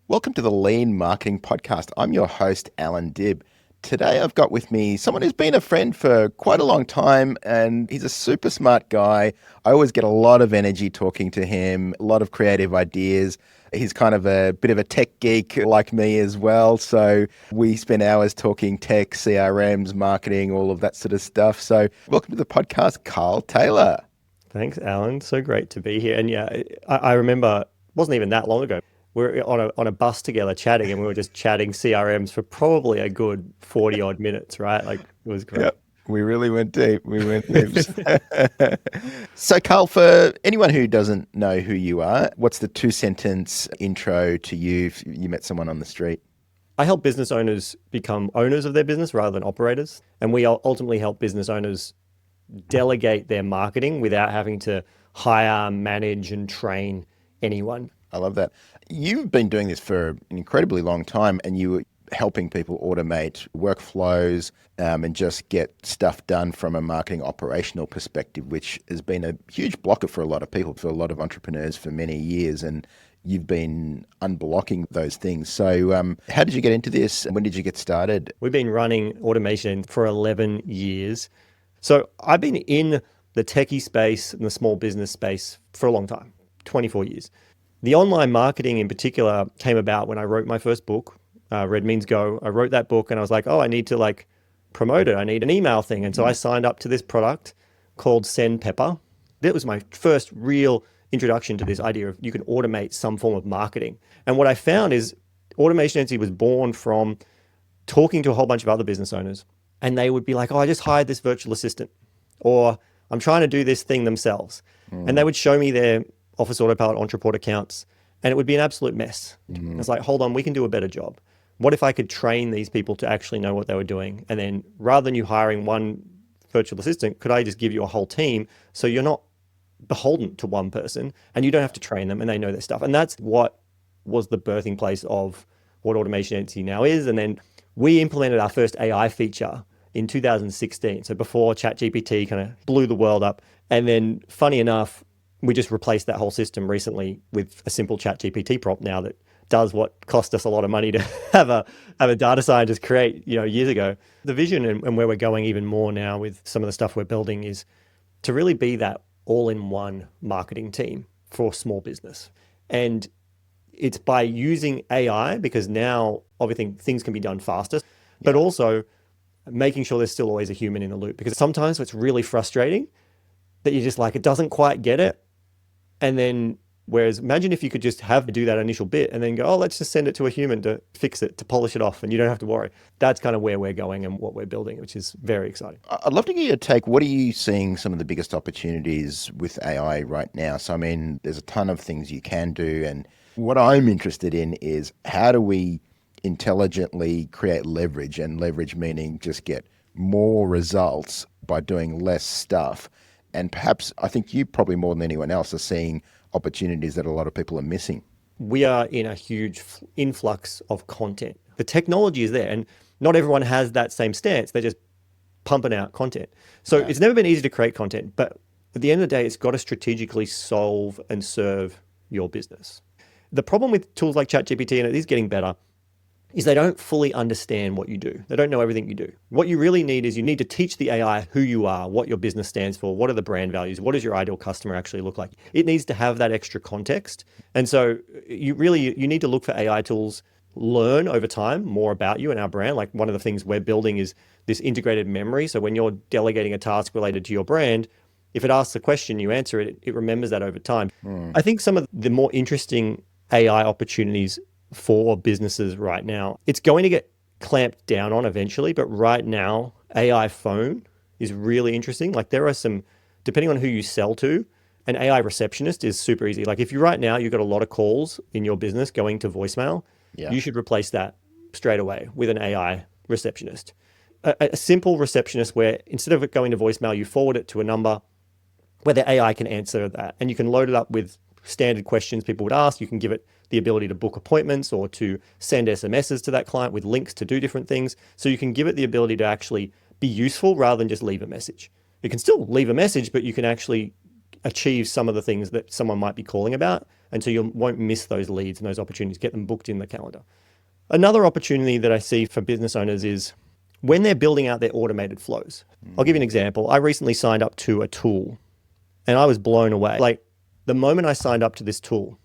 Welcome to the Lean Marketing Podcast. I'm your host, Allan Dib. Today I've got with me someone who's been a friend for quite a long time, and he's a super smart guy. I always get a lot of energy talking to him, a lot of creative ideas. He's kind of a bit of a tech geek like me as well. So we spend hours talking tech, CRMs, marketing, all of that sort of stuff. So welcome to the podcast, Carl Taylor. Thanks, Alan. So great to be here. And yeah, I remember it wasn't even that long ago. We were on a bus together chatting, and we were just chatting CRMs for probably a good 40 odd minutes, right? Like, it was great. Yep. We really went deep. We went deep. So, Carl, for anyone who doesn't know who you are, what's the two-sentence intro to you if you met someone on the street? I help business owners become owners of their business rather than operators. And we ultimately help business owners delegate their marketing without having to hire, manage, and train anyone. I love that. You've been doing this for an incredibly long time, and you were helping people automate workflows and just get stuff done from a marketing operational perspective, which has been a huge blocker for a lot of people, for a lot of entrepreneurs for many years. And you've been unblocking those things. So how did you get into this? When did you get started? We've been running automation for 11 years. So I've been in the techie space and the small business space for a long time, 24 years. The online marketing in particular came about when I wrote my first book, Red Means Go. I wrote that book and I was like, I need to promote it. I need an email thing. And so I signed up to this product called Send Pepper. That was my first real introduction to this idea of you can automate some form of marketing. And what I found is automation agency was born from talking to a whole bunch of other business owners. And they would be like, I just hired this virtual assistant, or I'm trying to do this thing themselves. And they would show me their Office Autopilot Entreport accounts, and it would be an absolute mess. It's like, hold on, we can do a better job. What if I could train these people to actually know what they were doing? And then rather than you hiring one virtual assistant, could I just give you a whole team so you're not beholden to one person and you don't have to train them and they know their stuff? And that's what was the birthing place of what Automation Agency now is. And then we implemented our first AI feature in 2016. So before ChatGPT kind of blew the world up. And then funny enough, we just replaced that whole system recently with a simple ChatGPT prompt now that does what cost us a lot of money to have a data scientist create, years ago. The vision and where we're going even more now with some of the stuff we're building is to really be that all-in-one marketing team for small business. And it's by using AI, because now obviously things can be done faster, but also making sure there's still always a human in the loop, because sometimes it's really frustrating that you're just like, it doesn't quite get it. And then, whereas imagine if you could just do that initial bit and then go, let's just send it to a human to fix it, to polish it off, and you don't have to worry. That's kind of where we're going and what we're building, which is very exciting. I'd love to get your take. What are you seeing some of the biggest opportunities with AI right now? So, I mean, there's a ton of things you can do. And what I'm interested in is how do we intelligently create leverage, and leverage meaning just get more results by doing less stuff. And perhaps, I think you probably more than anyone else are seeing opportunities that a lot of people are missing. We are in a huge influx of content. The technology is there, and not everyone has that same stance. They're just pumping out content. So It's never been easy to create content, but at the end of the day, it's got to strategically solve and serve your business. The problem with tools like ChatGPT, and it is getting better, is they don't fully understand what you do. They don't know everything you do. What you really need is you need to teach the AI who you are, what your business stands for, what are the brand values, what does your ideal customer actually look like. It needs to have that extra context. And so you need to look for AI tools, learn over time more about you and our brand. Like, one of the things we're building is this integrated memory. So when you're delegating a task related to your brand, if it asks a question, you answer it, it remembers that over time. I think some of the more interesting AI opportunities for businesses right now, it's going to get clamped down on eventually, but right now, AI phone is really interesting. Like, there are some, depending on who you sell to, an AI receptionist is super easy. Like, if you right now, you've got a lot of calls in your business going to voicemail, you should replace that straight away with an AI receptionist. A simple receptionist where instead of it going to voicemail, you forward it to a number where the AI can answer that. And you can load it up with standard questions people would ask. You can give it the ability to book appointments or to send SMSs to that client with links to do different things. So you can give it the ability to actually be useful rather than just leave a message. You can still leave a message, but you can actually achieve some of the things that someone might be calling about And so you won't miss those leads and those opportunities, get them booked in the calendar. Another opportunity that I see for business owners is when they're building out their automated flows. I'll give you an example. I recently signed up to a tool and I was blown away. Like the moment I signed up to this tool,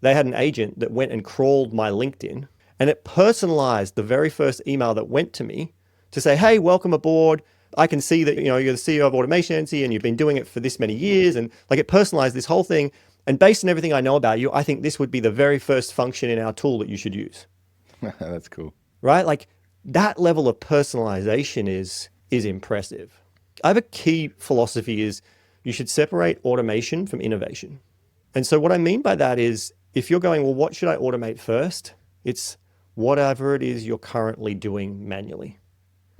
they had an agent that went and crawled my LinkedIn and it personalized the very first email that went to me to say, hey, welcome aboard. I can see that, you're the CEO of Automation Agency and you've been doing it for this many years. And like it personalized this whole thing. And based on everything I know about you, I think this would be the very first function in our tool that you should use. That's cool. Right? Like that level of personalization is impressive. I have a key philosophy is you should separate automation from innovation. And so what I mean by that is if you're going, well, what should I automate first? It's whatever it is you're currently doing manually.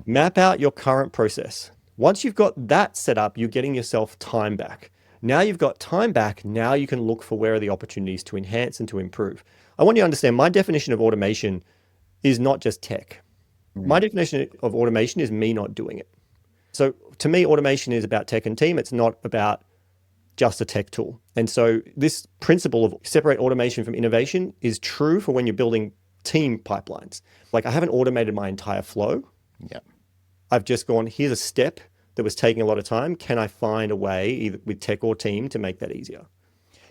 Map out your current process. Once you've got that set up, you're getting yourself time back. Now you've got time back. Now you can look for where are the opportunities to enhance and to improve. I want you to understand my definition of automation is not just tech. My definition of automation is me not doing it. So to me, automation is about tech and team. It's not about just a tech tool. And so this principle of separate automation from innovation is true for when you're building team pipelines. Like I haven't automated my entire flow. Yeah. I've just gone, here's a step that was taking a lot of time. Can I find a way either with tech or team to make that easier?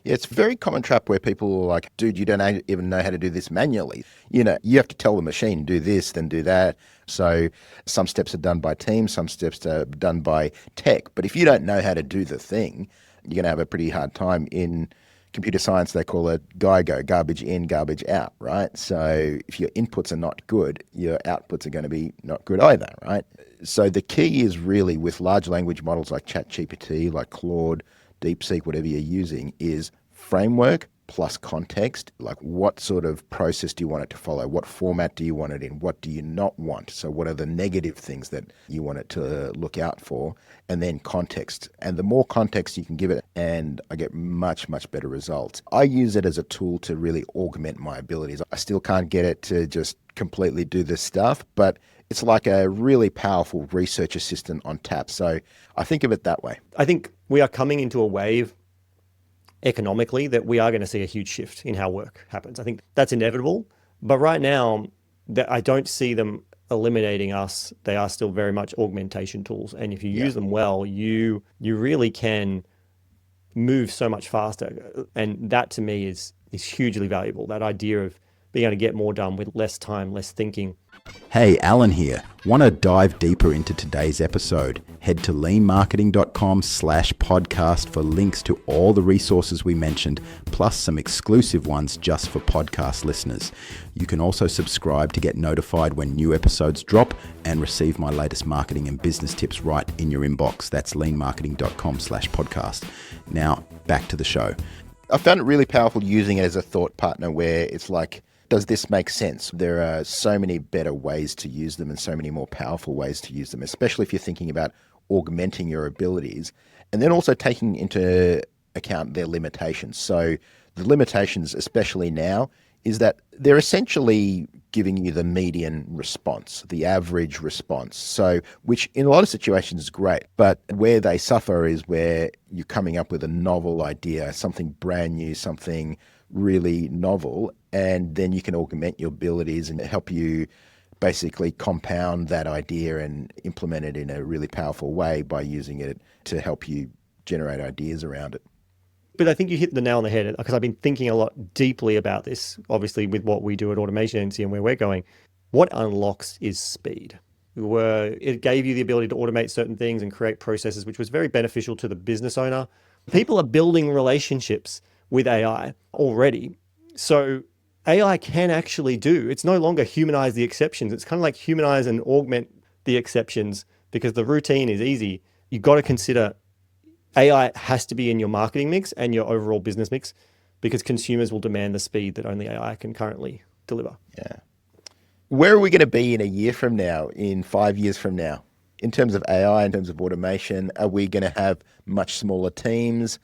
Yeah, it's a very common trap where people are like, dude, you don't even know how to do this manually. You have to tell the machine, do this, then do that. So some steps are done by team, some steps are done by tech. But if you don't know how to do the thing, you're going to have a pretty hard time. In computer science, they call it GIGO, garbage in, garbage out, right? So if your inputs are not good, your outputs are going to be not good either, right? So the key is really with large language models like ChatGPT, like Claude, DeepSeek, whatever you're using, is framework plus context. Like what sort of process do you want it to follow? What format do you want it in? What do you not want? So what are the negative things that you want it to look out for? And then context. And the more context you can give it, and I get much, much better results. I use it as a tool to really augment my abilities. I still can't get it to just completely do this stuff, but it's like a really powerful research assistant on tap. So I think of it that way. I think we are coming into a wave economically that we are going to see a huge shift in how work happens. I think that's inevitable. But right now, I don't see them eliminating us. They are still very much augmentation tools. And if you use them well, you really can move so much faster. And that to me is hugely valuable. That idea of being able to get more done with less time, less thinking. Hey, Allan here. Want to dive deeper into today's episode? Head to leanmarketing.com/podcast for links to all the resources we mentioned, plus some exclusive ones just for podcast listeners. You can also subscribe to get notified when new episodes drop and receive my latest marketing and business tips right in your inbox. That's leanmarketing.com/podcast. Now, back to the show. I found it really powerful using it as a thought partner where it's like, does this make sense? There are so many better ways to use them and so many more powerful ways to use them, especially if you're thinking about augmenting your abilities and then also taking into account their limitations. So the limitations, especially now, is that they're essentially giving you the median response, the average response. So, which in a lot of situations is great, but where they suffer is where you're coming up with a novel idea, something brand new, something really novel, and then you can augment your abilities and help you basically compound that idea and implement it in a really powerful way by using it to help you generate ideas around it. But I think you hit the nail on the head because I've been thinking a lot deeply about this, obviously with what we do at Automation Agency and where we're going. What unlocks is speed. Where it gave you the ability to automate certain things and create processes, which was very beneficial to the business owner. People are building relationships with AI already. So AI can actually it's no longer humanize the exceptions. It's kind of like humanize and augment the exceptions because the routine is easy. You've got to consider AI has to be in your marketing mix and your overall business mix because consumers will demand the speed that only AI can currently deliver. Yeah. Where are we going to be in a year from now, in 5 years from now? In terms of AI, in terms of automation, are we going to have much smaller teams?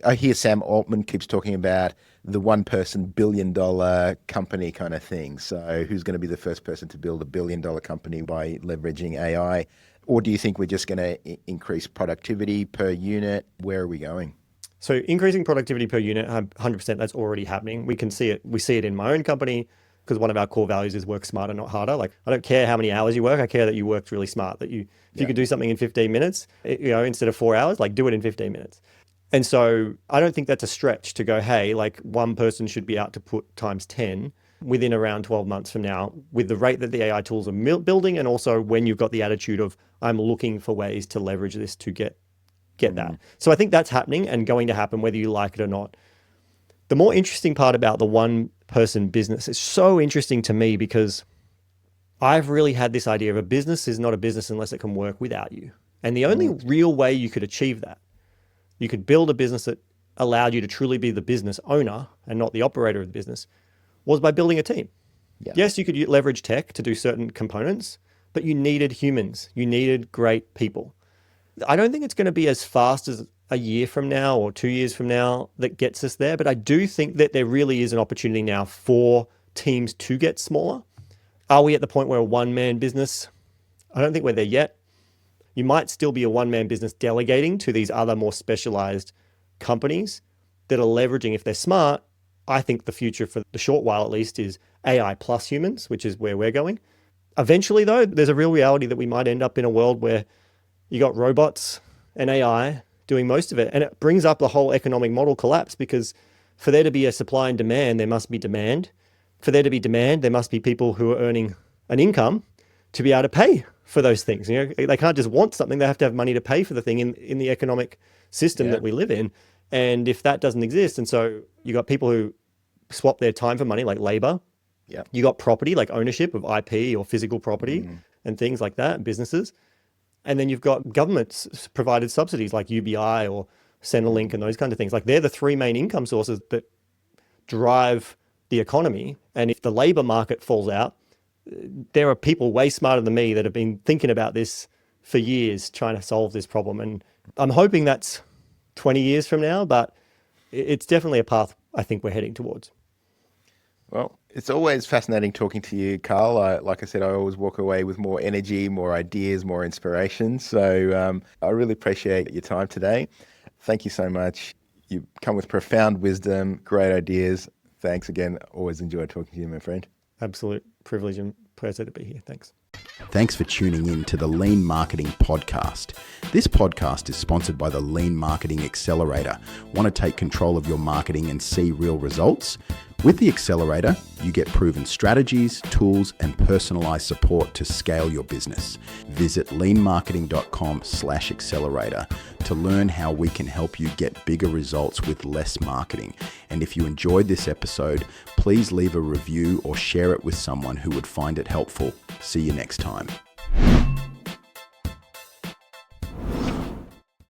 I hear Sam Altman keeps talking about the one-person billion-dollar company kind of thing. So who's going to be the first person to build a billion-dollar company by leveraging AI? Or do you think we're just going to increase productivity per unit? Where are we going? So increasing productivity per unit, 100%, that's already happening. We can see it. We see it in my own company because one of our core values is work smarter, not harder. Like, I don't care how many hours you work. I care that you worked really smart, that if you could do something in 15 minutes, instead of 4 hours, like do it in 15 minutes. And so I don't think that's a stretch to go, hey, like one person should be out to put times 10 within around 12 months from now with the rate that the AI tools are building. And also when you've got the attitude of, I'm looking for ways to leverage this to get that. So I think that's happening and going to happen whether you like it or not. The more interesting part about the one person business is so interesting to me because I've really had this idea of a business is not a business unless it can work without you. And the only real way you could achieve that, you could build a business that allowed you to truly be the business owner and not the operator of the business, was by building a team. Yeah. Yes, you could leverage tech to do certain components, but you needed humans. You needed great people. I don't think it's going to be as fast as a year from now or 2 years from now that gets us there, but I do think that there really is an opportunity now for teams to get smaller. Are we at the point where a one-man business? I don't think we're there yet. You might still be a one-man business delegating to these other more specialized companies that are leveraging, if they're smart. I think the future for the short while at least is AI plus humans, which is where we're going. Eventually though, there's a real reality that we might end up in a world where you got robots and AI doing most of it. And it brings up the whole economic model collapse because for there to be a supply and demand, there must be demand. For there to be demand, there must be people who are earning an income to be able to pay for those things. They can't just want something, they have to have money to pay for the thing in the economic system that we live in. And if that doesn't exist, and so you got people who swap their time for money, like labor. Yeah. You got property, like ownership of IP or physical property and things like that, businesses. And then you've got governments provided subsidies like UBI or Centrelink and those kinds of things. Like they're the three main income sources that drive the economy. And if the labor market falls out, there are people way smarter than me that have been thinking about this for years, trying to solve this problem. And I'm hoping that's 20 years from now, but it's definitely a path I think we're heading towards. Well, it's always fascinating talking to you, Carl. Like I said, I always walk away with more energy, more ideas, more inspiration. So I really appreciate your time today. Thank you so much. You come with profound wisdom, great ideas. Thanks again. Always enjoy talking to you, my friend. Absolute privilege and pleasure to be here. Thanks. Thanks for tuning in to the Lean Marketing Podcast. This podcast is sponsored by the Lean Marketing Accelerator. Want to take control of your marketing and see real results? With the Accelerator, you get proven strategies, tools, and personalized support to scale your business. Visit leanmarketing.com/accelerator to learn how we can help you get bigger results with less marketing. And if you enjoyed this episode, please leave a review or share it with someone who would find it helpful. See you next time.